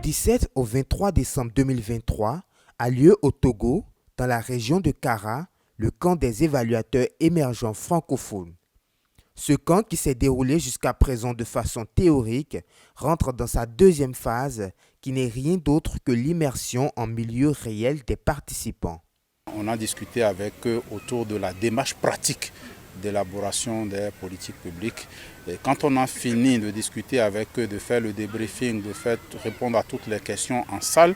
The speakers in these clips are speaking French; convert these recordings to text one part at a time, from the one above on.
17 au 23 décembre 2023 a lieu au Togo, dans la région de Kara, le camp des évaluateurs émergents francophones. Ce camp, qui s'est déroulé jusqu'à présent de façon théorique, rentre dans sa deuxième phase, qui n'est rien d'autre que l'immersion en milieu réel des participants. On a discuté avec eux autour de la démarche pratique d'élaboration des politiques publiques. Et quand on a fini de discuter avec eux, de faire le débriefing, de répondre à toutes les questions en salle,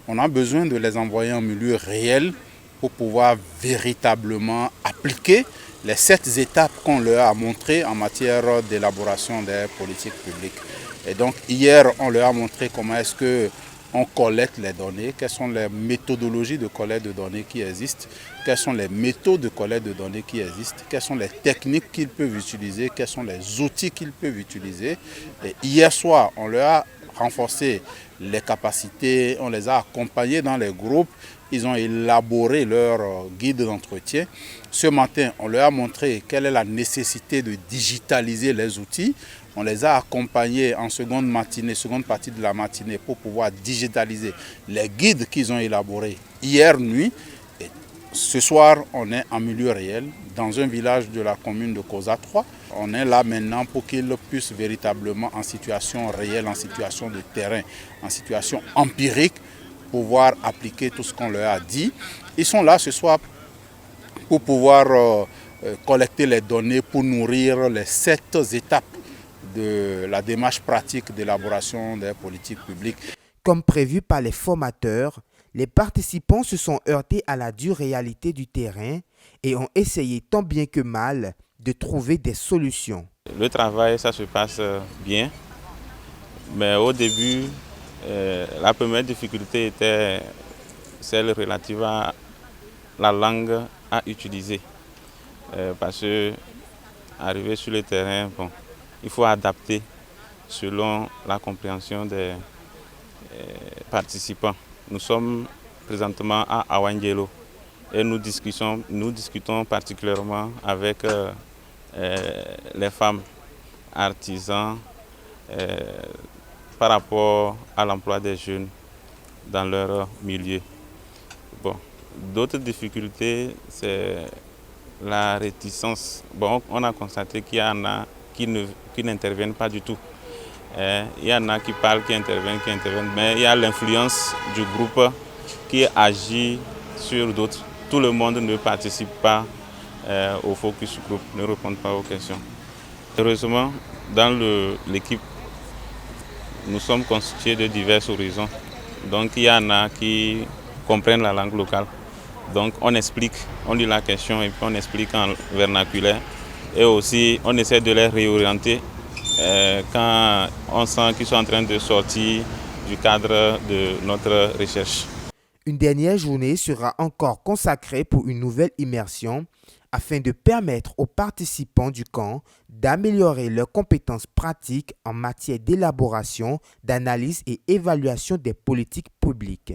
on a besoin de les envoyer en milieu réel pour pouvoir véritablement appliquer les 7 étapes qu'on leur a montrées en matière d'élaboration des politiques publiques. Et donc hier, on leur a montré comment est-ce qu'on collecte les données, quelles sont les méthodologies de collecte de données qui existent, quelles sont les méthodes de collecte de données qui existent, quelles sont les techniques qu'ils peuvent utiliser, quels sont les outils qu'ils peuvent utiliser. Et hier soir, on leur a renforcé les capacités, on les a accompagnés dans les groupes, ils ont élaboré leur guide d'entretien. Ce matin, on leur a montré quelle est la nécessité de digitaliser les outils. On les a accompagnés en seconde partie de la matinée pour pouvoir digitaliser les guides qu'ils ont élaborés hier nuit. Et ce soir, on est en milieu réel dans un village de la commune de Kosa 3. On est là maintenant pour qu'ils puissent véritablement en situation réelle, en situation de terrain, en situation empirique, pouvoir appliquer tout ce qu'on leur a dit. Ils sont là ce soir pour pouvoir collecter les données pour nourrir les 7 étapes de la démarche pratique d'élaboration des politiques publiques. Comme prévu par les formateurs, les participants se sont heurtés à la dure réalité du terrain et ont essayé tant bien que mal de trouver des solutions. Le travail, ça se passe bien, mais au début, la première difficulté était celle relative à la langue à utiliser. Parce que arriver sur le terrain, il faut adapter selon la compréhension des participants. Nous sommes présentement à Awangelo et nous discutons particulièrement avec les femmes artisans par rapport à l'emploi des jeunes dans leur milieu. D'autres difficultés, c'est la réticence. On a constaté qu'il y en a qui n'interviennent pas du tout. Il y en a qui parlent, qui interviennent, mais il y a l'influence du groupe qui agit sur d'autres. Tout le monde ne participe pas au focus group, ne répond pas aux questions. Heureusement, dans l'équipe, nous sommes constitués de divers horizons. Donc il y en a qui comprennent la langue locale. Donc on explique, on lit la question et puis on explique en vernaculaire. Et aussi on essaie de les réorienter quand on sent qu'ils sont en train de sortir du cadre de notre recherche. Une dernière journée sera encore consacrée pour une nouvelle immersion afin de permettre aux participants du camp d'améliorer leurs compétences pratiques en matière d'élaboration, d'analyse et évaluation des politiques publiques.